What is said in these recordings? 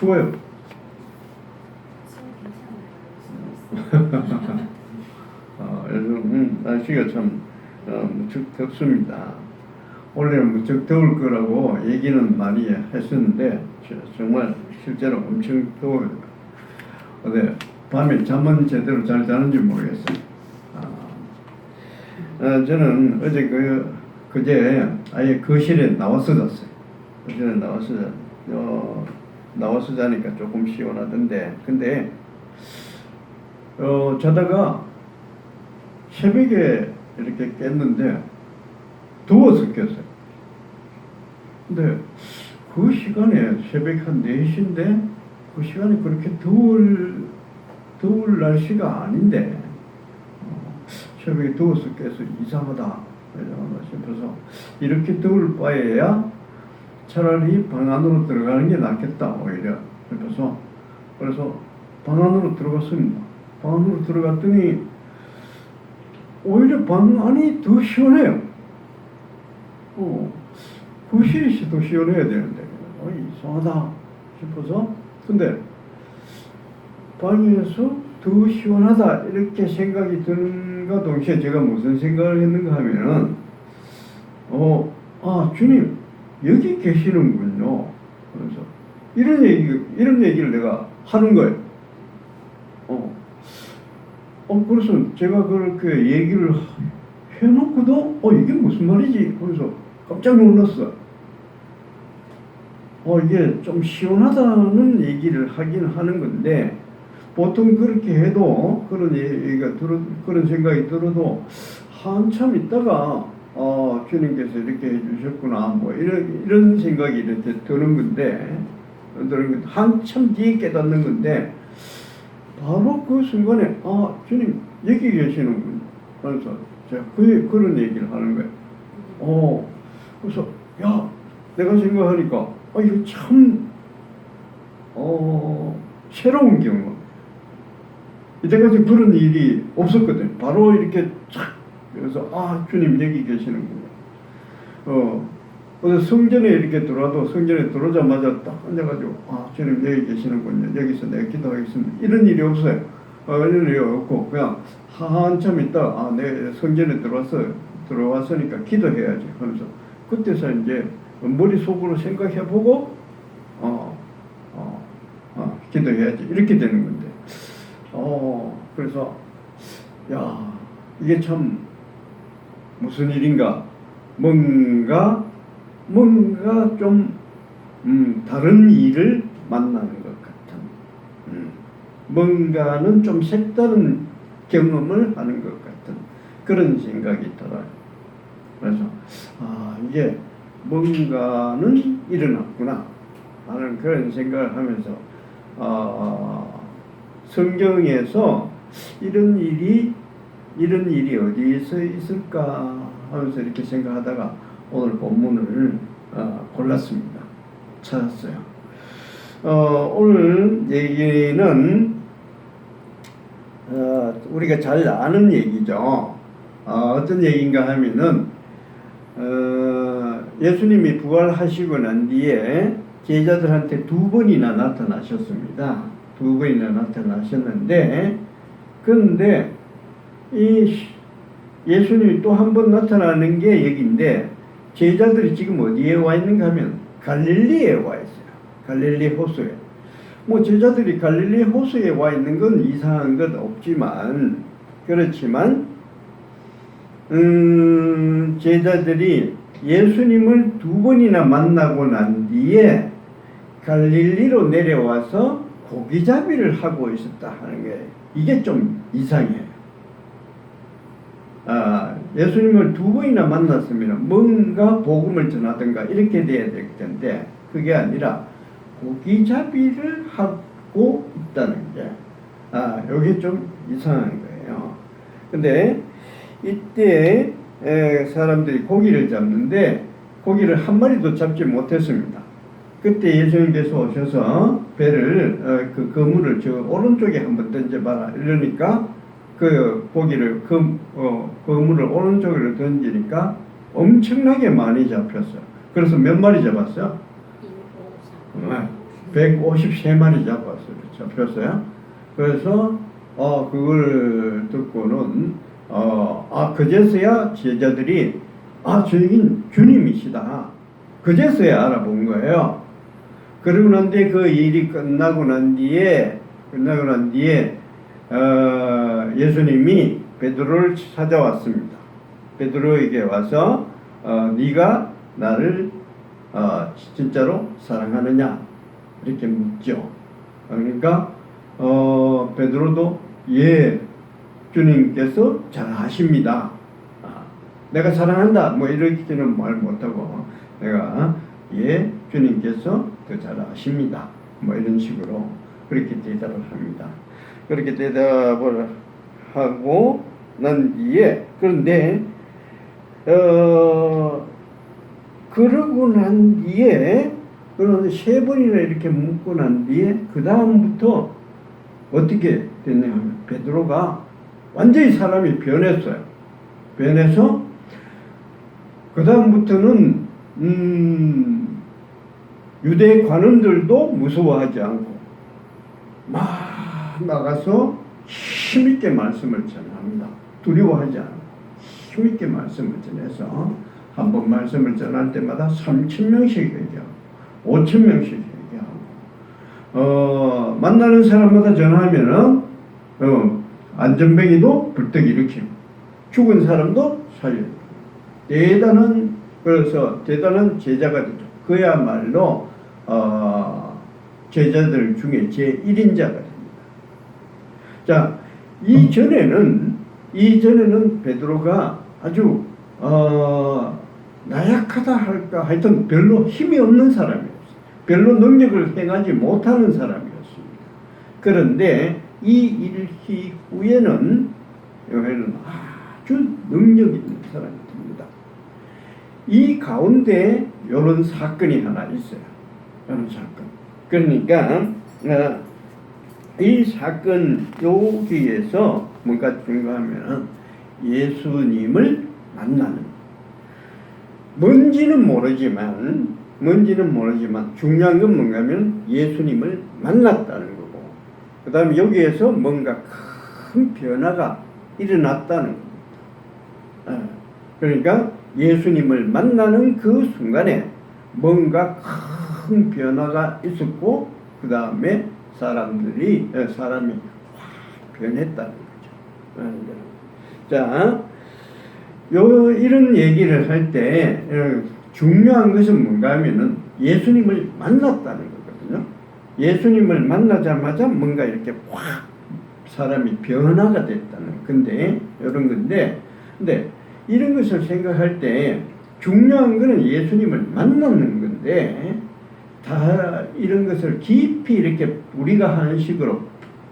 추워요. 요즘 날씨가 참 무척 덥습니다. 원래는 무척 더울 거라고 얘기는 많이 했었는데 정말 실제로 엄청 더워요. 근데 밤에 잠은 제대로 잘 자는지 모르겠어요. 저는 어제 그제 아예 거실에 나와서 잤어요. 거실에 나와서 자니까 조금 시원하던데, 근데 자다가 새벽에 이렇게 깼는데 더워서 깼어요. 근데 그 시간에 새벽 한 4시인데 그 시간에 그렇게 더울 날씨가 아닌데 새벽에 더워서 깨서 이상하다 싶어서, 이렇게 더울 바에야 차라리 방 안으로 들어가는 게 낫겠다 오히려 싶어서, 그래서 방 안으로 들어갔습니다. 방 안으로 들어갔더니 오히려 방 안이 더 시원해요. 거실이 더 시원해야 되는데 이상하다 싶어서, 근데 방에서 더 시원하다 이렇게 생각이 드는가 동시에 제가 무슨 생각을 했는가 하면은 주님 여기 계시는군요. 그래서 이런 얘기를 내가 하는 거예요. 그래서 제가 그렇게 얘기를 해놓고도 이게 무슨 말이지? 그래서 깜짝 놀랐어요. 이게 좀 시원하다는 얘기를 하긴 하는 건데, 보통 그렇게 해도 그런 생각이 들어도 한참 있다가 주님께서 이렇게 해주셨구나 뭐 이런 생각이 이렇게 드는 건데, 한참 뒤에 깨닫는 건데, 바로 그 순간에 주님 여기 계시는군요. 그래서 제가 그런 얘기를 하는 거예요. 그래서 내가 생각하니까 이거 참 새로운 경험. 이때까지 그런 일이 없었거든요. 바로 이렇게 착, 그래서 주님 여기 계시는군요. 그래서 성전에 이렇게 들어와도 성전에 들어오자마자 딱 앉아가지고 주님 여기 계시는군요. 여기서 내가 기도하겠습니다. 이런 일이 없어요. 이런 일이 없고 그냥 한참 있다 내 성전에 들어왔으니까 기도해야지 하면서 그때서 이제 머릿속으로 생각해보고 기도해야지 이렇게 되는 건데, 그래서 이게 참 무슨 일인가, 뭔가 좀 다른 일을 만나는 것 같은, 뭔가는 좀 색다른 경험을 하는 것 같은 그런 생각이 들어요. 그래서 이게 뭔가는 일어났구나 하는 그런 생각을 하면서 성경에서 이런 일이 어디에서 있을까 하면서 이렇게 생각하다가 오늘 본문을 골랐습니다. 찾았어요. 오늘 얘기는 우리가 잘 아는 얘기죠. 어떤 얘기인가 하면은 예수님이 부활하시고 난 뒤에 제자들한테 2번이나 나타나셨습니다. 2번이나 나타나셨는데, 그런데 이 예수님이 또 한 번 나타나는 게 여기인데, 제자들이 지금 어디에 와 있는가 하면 갈릴리에 와 있어요. 갈릴리 호수에. 제자들이 갈릴리 호수에 와 있는 건 이상한 것 없지만, 그렇지만 제자들이 예수님을 2번이나 만나고 난 뒤에 갈릴리로 내려와서 고기잡이를 하고 있었다 하는 게 이게 좀 이상해요. 예수님을 2번이나 만났으면 뭔가 복음을 전하든가 이렇게 돼야 될 텐데 그게 아니라 고기잡이를 하고 있다는 게 여기 좀 이상한 거예요. 근데 이때 사람들이 고기를 잡는데 고기를 한 마리도 잡지 못했습니다. 그때 예수님께서 오셔서 배를 그 그물을 저 오른쪽에 한번 던져봐라 이러니까 그 고기를 그물을 오른쪽으로 던지니까 엄청나게 많이 잡혔어요. 그래서 몇 마리 잡았어요? 153마리 잡혔어요. 그래서 그걸 듣고는 그제서야 제자들이 저긴 주님이시다. 그제서야 알아본 거예요. 그러고 난 뒤에 그 일이 끝나고 난 뒤에 예수님이 베드로를 찾아왔습니다. 베드로에게 와서 네가 나를 진짜로 사랑하느냐 이렇게 묻죠. 그러니까 베드로도 예, 주님께서 잘 아십니다. 내가 사랑한다 뭐 이렇게는 말 못하고 내가 예, 주님께서 더 잘 아십니다. 뭐 이런 식으로 그렇게 대답을 합니다. 그렇게 대답을 하고 난 뒤에 그런데 그러고 난 뒤에 그런데 세 번이나 이렇게 묻고 난 뒤에 그 다음부터 어떻게 됐냐면 베드로가 완전히 사람이 변했어요. 변해서 그 다음부터는 유대 관원들도 무서워하지 않고 막 나가서 힘있게 말씀을 전합니다. 두려워하지 않고 힘있게 말씀을 전해서 한 번 말씀을 전할 때마다 3,000명씩 얘기하고 5,000명씩 얘기하고 만나는 사람마다 전하면은 안전뱅이도 불떡 일으키고 죽은 사람도 살려주고 대단한 제자가 되죠. 그야말로 제자들 중에 제1인자가 됩니다. 자, 이전에는 베드로가 아주 나약하다 할까 하여튼 별로 힘이 없는 사람이었어요. 별로 능력을 행하지 못하는 사람이었습니다. 그런데 이 일 이후에는 아주 능력 있는 사람이 됩니다. 이 가운데 이런 사건이 하나 있어요. 이런 사건. 그러니까 이 사건 여기에서 뭔가 중요하면 예수님을 만나는 뭔지는 모르지만 중요한 건 뭔가면 예수님을 만났다는 거고 그 다음에 여기에서 뭔가 큰 변화가 일어났다는 겁니다. 그러니까 예수님을 만나는 그 순간에 뭔가 큰 변화가 있었고 그 다음에 사람이 확 변했다는 거죠. 자, 이런 얘기를 할 때 중요한 것은 뭔가 하면은 예수님을 만났다는 거거든요. 예수님을 만나자마자 뭔가 이렇게 확 사람이 변화가 됐다는 근데 이런 것을 생각할 때 중요한 것은 예수님을 만나는 건데 다 이런 것을 깊이 이렇게 우리가 하는 식으로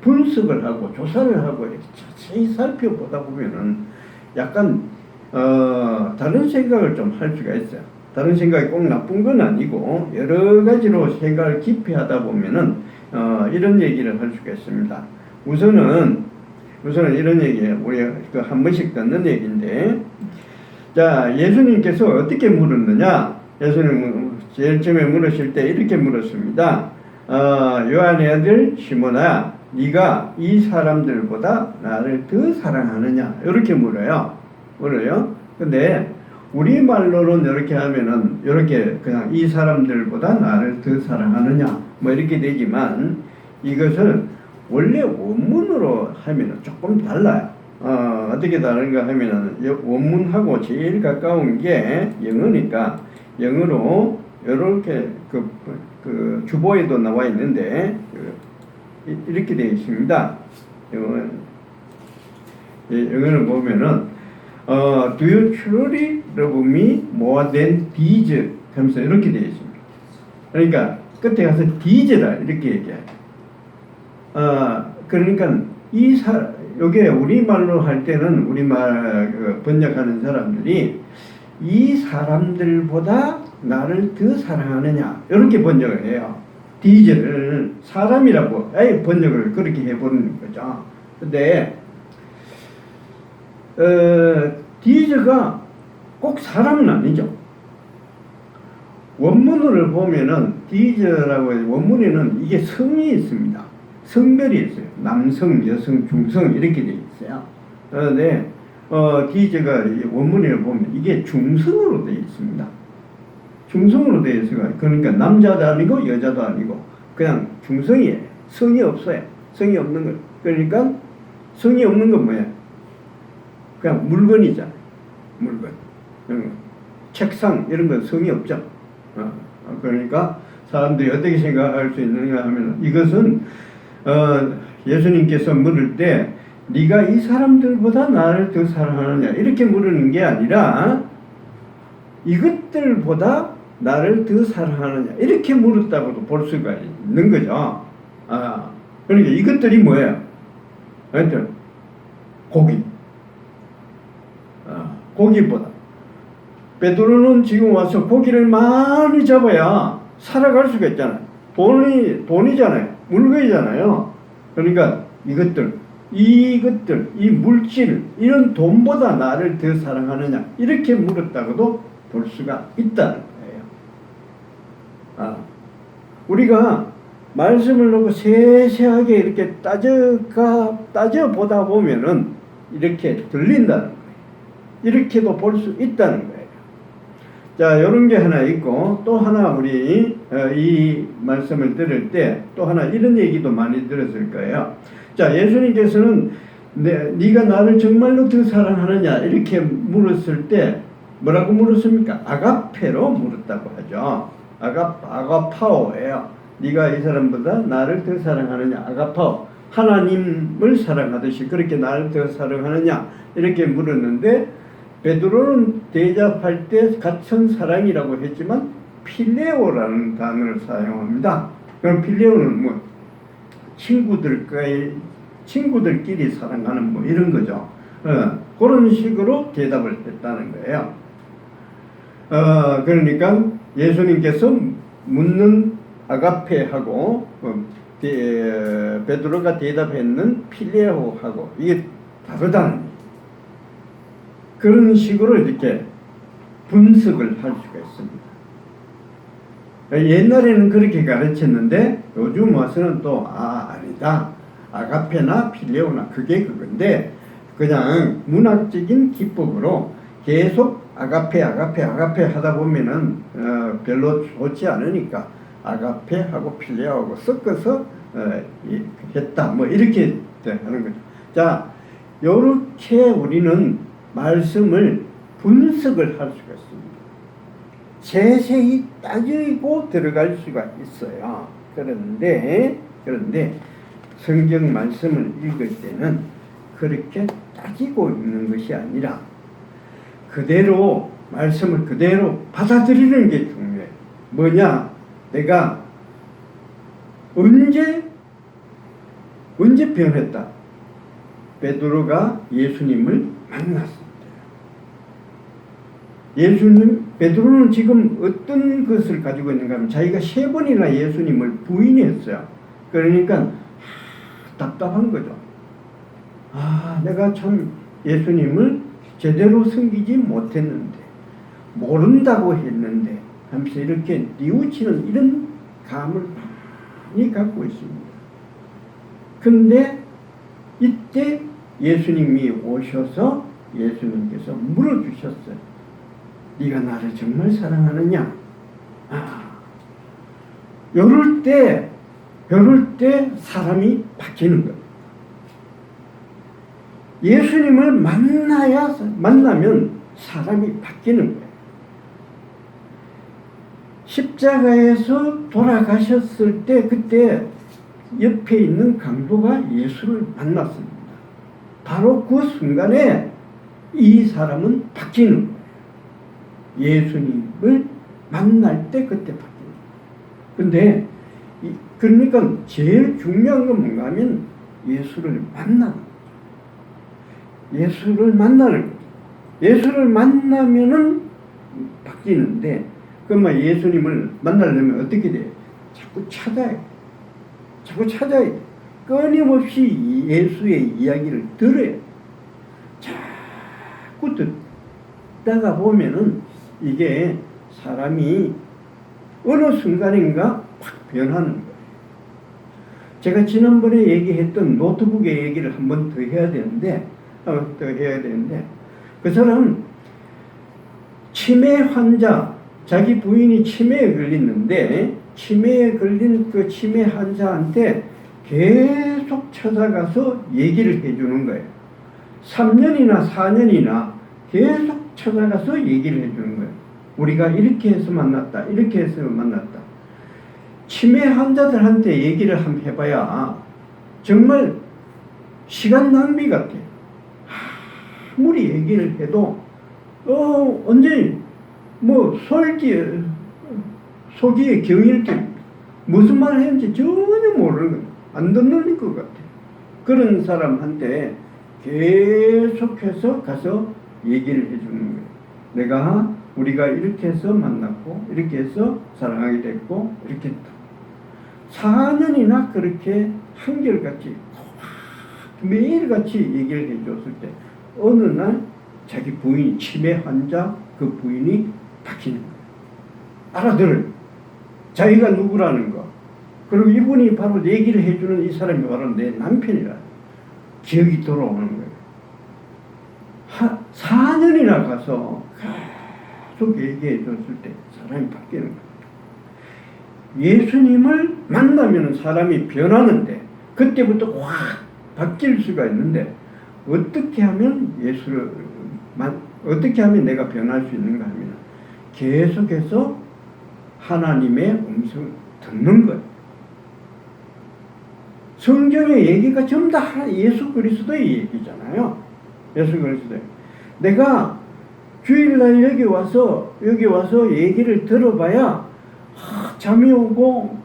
분석을 하고 조사를 하고 이렇게 자세히 살펴보다 보면은 약간 다른 생각을 좀 할 수가 있어요. 다른 생각이 꼭 나쁜 건 아니고 여러 가지로 생각을 깊이 하다 보면은 이런 얘기를 할 수가 있습니다. 우선은 이런 얘기예요. 우리가 한 번씩 듣는 얘기인데, 자, 예수님께서 어떻게 물었느냐? 예수님은 제일 처음에 물으실 때 이렇게 물었습니다. 요한의 아들 시몬아, 네가 이 사람들보다 나를 더 사랑하느냐? 이렇게 물어요. 근데 우리말로는 이렇게 하면은 이렇게 그냥 이 사람들보다 나를 더 사랑하느냐? 뭐 이렇게 되지만 이것을 원래 원문으로 하면은 조금 달라요. 어떻게 다른가 하면은 원문하고 제일 가까운 게 영어니까 영어로 이렇게 그 주보에도 나와 있는데 이렇게 되어 있습니다. 영어를 보면은 do you truly love me more than these? 하면서 이렇게 되어 있습니다. 그러니까 끝에 가서 these라 이렇게 얘기해요. 그러니까 요게 우리말로 할 때는 우리말 번역하는 사람들이 이 사람들보다 나를 더 사랑하느냐 이렇게 번역을 해요. 디즈를 사람이라고 번역을 그렇게 해보는 거죠. 근데 디즈가 꼭 사람은 아니죠. 원문을 보면은 디저라고 해서 원문에는 이게 성이 있습니다. 성별이 있어요. 남성, 여성, 중성 이렇게 돼 있어요. 그런데 디저가 원문에 보면 이게 중성으로 되어 있습니다. 중성으로 되어 있어요. 그러니까 남자도 아니고 여자도 아니고 그냥 중성이에요. 성이 없어요. 성이 없는 거. 그러니까 성이 없는 건 뭐야? 그냥 물건이잖아요. 물건. 책상 이런 건 성이 없죠. 그러니까 사람들이 어떻게 생각할 수 있는가 하면 이것은 예수님께서 물을 때 네가 이 사람들보다 나를 더 사랑하느냐 이렇게 물으는 게 아니라 이것들보다 나를 더 사랑하느냐 이렇게 물었다고도 볼 수가 있는 거죠. 그러니까 이것들이 뭐예요? 하여튼 고기. 고기보다 베드로는 지금 와서 고기를 많이 잡아야 살아갈 수가 있잖아요. 돈이잖아요. 물건이잖아요. 그러니까 이 물질, 이런 돈보다 나를 더 사랑하느냐 이렇게 물었다고도 볼 수가 있다는 거예요. 우리가 말씀을 놓고 세세하게 이렇게 따져보다 보면은 이렇게 들린다는 거예요. 이렇게도 볼 수 있다는 거예요. 자, 요런 게 하나 있고, 또 하나 우리 이 말씀을 들을 때 또 하나 이런 얘기도 많이 들었을 거예요. 자, 예수님께서는 네가 나를 정말로 더 사랑하느냐 이렇게 물었을 때 뭐라고 물었습니까? 아가페로 물었다고 하죠. 아가파오예요. 네가 이 사람보다 나를 더 사랑하느냐? 아가파오. 하나님을 사랑하듯이 그렇게 나를 더 사랑하느냐? 이렇게 물었는데 베드로는 대답할 때 같은 사랑이라고 했지만 필레오라는 단어를 사용합니다. 그럼 필레오는 뭐 친구들끼리 사랑하는 뭐 이런 거죠. 그런 식으로 대답을 했다는 거예요. 그러니까 예수님께서 묻는 아가페하고 베드로가 대답했는 필레오하고 이게 다르다는 거예요. 그런 식으로 이렇게 분석을 할 수가 있습니다. 옛날에는 그렇게 가르쳤는데 요즘 와서는 또 아니다. 아가페나 필레오나 그게 그건데 그냥 문학적인 기법으로 계속 아가페 하다 보면은 별로 좋지 않으니까 아가페하고 필레오하고 섞어서 했다. 뭐 이렇게 하는 거죠. 자, 요렇게 우리는 말씀을 분석을 할 수가 있습니다. 세세히 따지고 들어갈 수가 있어요. 그런데 성경 말씀을 읽을 때는 그렇게 따지고 있는 것이 아니라 그대로 말씀을 그대로 받아들이는 게 중요해요. 뭐냐? 내가 언제 변했다? 베드로가 예수님을 만났습니다. 베드로는 지금 어떤 것을 가지고 있는가 하면 자기가 3번이나 예수님을 부인했어요. 그러니까 답답한 거죠. 내가 참 예수님을 제대로 섬기지 못했는데 모른다고 했는데 하면서 이렇게 뉘우치는 이런 감을 많이 갖고 있습니다. 근데 이때 예수님이 오셔서 예수님께서 물어주셨어요. 네가 나를 정말 사랑하느냐? 이럴 때 사람이 바뀌는 거예요. 예수님을 만나면 사람이 바뀌는 거예요. 십자가에서 돌아가셨을 때 그때 옆에 있는 강도가 예수를 만났습니다. 바로 그 순간에 이 사람은 바뀌는 거예요. 예수님을 만날 때 그때 바뀌는 거예요. 근데 그러니까 제일 중요한 건 뭔가 하면 예수를 만나는 거죠. 예수를 만나는 거죠. 예수를 만나면은 바뀌는데 그러면 예수님을 만나려면 어떻게 돼요? 자꾸 찾아야 돼. 끊임없이 예수의 이야기를 들어야 돼. 자꾸 듣다가 보면은 이게 사람이 어느 순간인가 확 변하는 거예요. 제가 지난번에 얘기했던 노트북의 얘기를 한 번 더 해야 되는데, 그 사람 치매 환자, 자기 부인이 치매에 걸렸는데 치매에 걸린 그 치매 환자한테 계속 찾아가서 얘기를 해주는 거예요. 3년이나 4년이나 계속 찾아가서 얘기를 해주는 거예요. 우리가 이렇게 해서 만났다, 이렇게 해서 만났다. 치매 환자들한테 얘기를 한번 해봐야 정말 시간 낭비 같아. 아무리 얘기를 해도 언제 뭐 속이에 경일게 무슨 말을 했는지 전혀 모르는 거야. 안 듣는 것 같아. 그런 사람한테 계속해서 가서 얘기를 해주는 거야. 우리가 이렇게 해서 만났고 이렇게 해서 사랑하게 됐고 이렇게 했다. 4년이나 그렇게 한결같이 매일같이 얘기를 해줬을 때 어느 날 자기 부인이 치매 환자 그 부인이 바뀌는 거예요. 알아들어요. 자기가 누구라는 거. 그리고 이분이 바로 얘기를 해주는 이 사람이 바로 내 남편이라 기억이 돌아오는 거예요. 4년이나 가서 계속 얘기해 줬을 때 사람이 바뀌는 거예요. 예수님을 만나면 사람이 변하는데 그때부터 확 바뀔 수가 있는데 어떻게 하면 어떻게 하면 내가 변할 수 있는가 하면 계속해서 하나님의 음성을 듣는 거예요. 성경의 얘기가 전부 다 예수 그리스도의 얘기잖아요. 예수 그리스도. 내가 주일날 여기 와서 얘기를 들어봐야 잠이 오고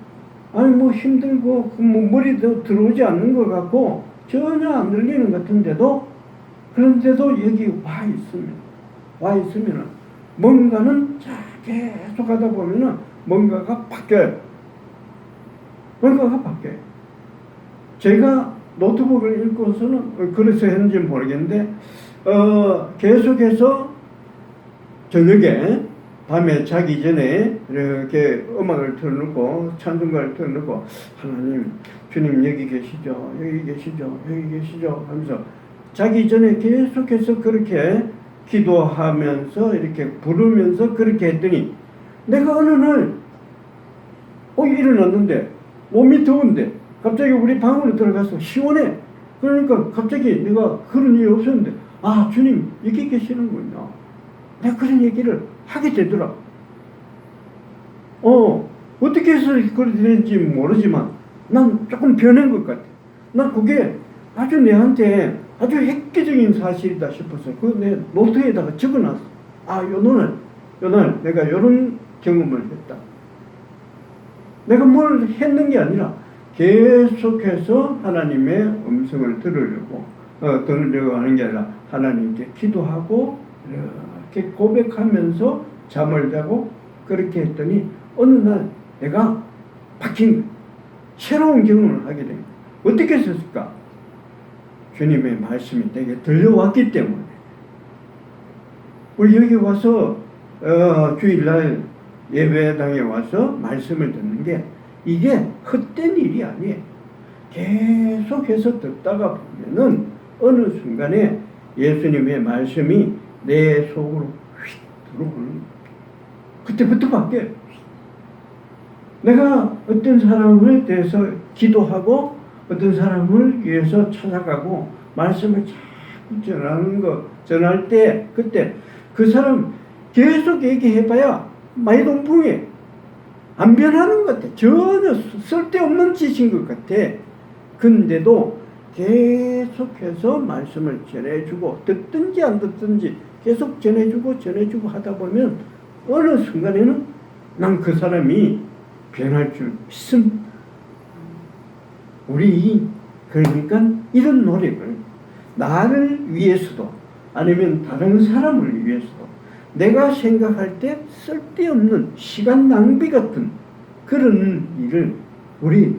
아니 뭐 힘들고 뭐 머리도 들어오지 않는 것 같고 전혀 안 들리는 것 같은데도 그런데도 여기 와 있으면 뭔가는 계속 하다 보면은 뭔가가 바뀌어요. 제가 노트북을 읽고서는 그래서 했는지 모르겠는데 계속해서 저녁에 밤에 자기 전에 이렇게 음악을 틀어놓고 찬송가를 틀어놓고 하나님 주님 여기 계시죠 하면서 자기 전에 계속해서 그렇게 기도하면서 이렇게 부르면서 그렇게 했더니 내가 어느 날 일어났는데 몸이 더운데 갑자기 우리 방으로 들어가서 시원해. 그러니까 갑자기 내가 그런 일이 없었는데 주님 여기 계시는군요. 내가 그런 얘기를 하게 되더라. 어떻게 해서 그렇게 되는지 모르지만 난 조금 변한 것 같아. 난 그게 아주 내한테 아주 획기적인 사실이다 싶어서 내 노트에다가 적어놨어. 요 날 내가 이런 경험을 했다. 내가 뭘 했는 게 아니라 계속해서 하나님의 음성을 들으려고 하는 게 아니라 하나님께 기도하고 이렇게 고백하면서 잠을 자고 그렇게 했더니 어느 날 내가 바뀐 새로운 경험을 하게 됩니다. 어떻게 했을까? 주님의 말씀이 내게 들려왔기 때문에. 우리 여기 와서 주일날 예배당에 와서 말씀을 듣는 게 이게 헛된 일이 아니에요. 계속해서 듣다가 보면은 어느 순간에 예수님의 말씀이 내 속으로 휙 들어오는 거예요. 그때부터 바뀌어요. 내가 어떤 사람을 대해서 기도하고 어떤 사람을 위해서 찾아가고 말씀을 자꾸 전할 때 그때 그 사람 계속 얘기해봐야 마이동풍에 안 변하는 것 같아. 전혀 쓸데없는 짓인 것 같아. 근데도 계속해서 말씀을 전해주고 듣든지 안 듣든지 계속 전해주고 하다 보면 어느 순간에는 난 그 사람이 변할 줄 믿습니다. 우리 그러니까 이런 노력을 나를 위해서도 아니면 다른 사람을 위해서도 내가 생각할 때 쓸데없는 시간 낭비 같은 그런 일을 우리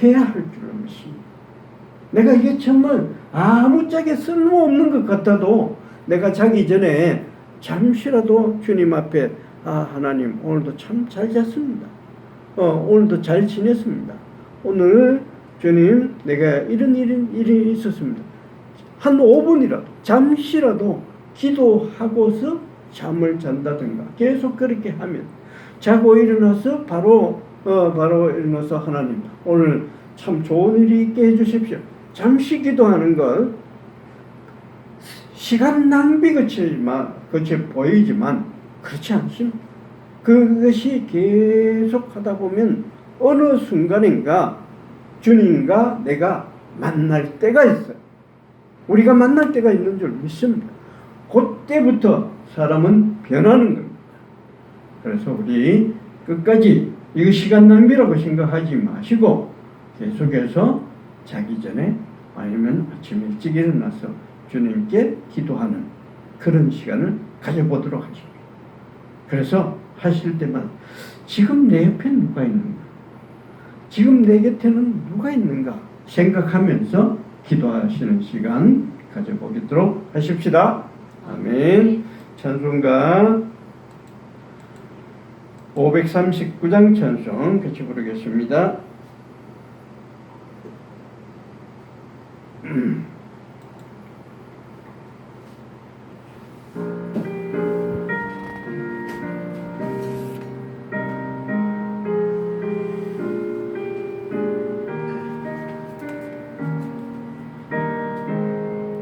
해야 할 줄로 믿습니다. 내가 이게 정말 아무짝에 쓸모없는 것 같아도 내가 자기 전에 잠시라도 주님 앞에 아, 하나님 오늘도 참 잘 잤습니다. 오늘도 잘 지냈습니다. 오늘 주님 내가 이런 일이 있었습니다. 한 5분이라도 잠시라도 기도하고서 잠을 잔다든가 계속 그렇게 하면 자고 일어나서 바로 일어나서 하나님 오늘 참 좋은 일이 있게 해주십시오. 잠시 기도하는 것 시간 낭비 같이 보이지만 그렇지 않습니다. 그것이 계속 하다 보면 어느 순간인가 주님과 내가 만날 때가 있어요. 우리가 만날 때가 있는 줄 믿습니다. 그때부터 사람은 변하는 겁니다. 그래서 우리 끝까지 이거 시간 낭비라고 생각하지 마시고 계속해서 자기 전에 아니면 아침 일찍 일어나서 주님께 기도하는 그런 시간을 가져보도록 하십니다. 그래서 하실 때만 지금 내 옆에 누가 있는가? 지금 내 곁에는 누가 있는가? 생각하면서 기도하시는 시간 가져보도록 하십시다. 아멘. 찬송가 539장 찬송 같이 부르겠습니다.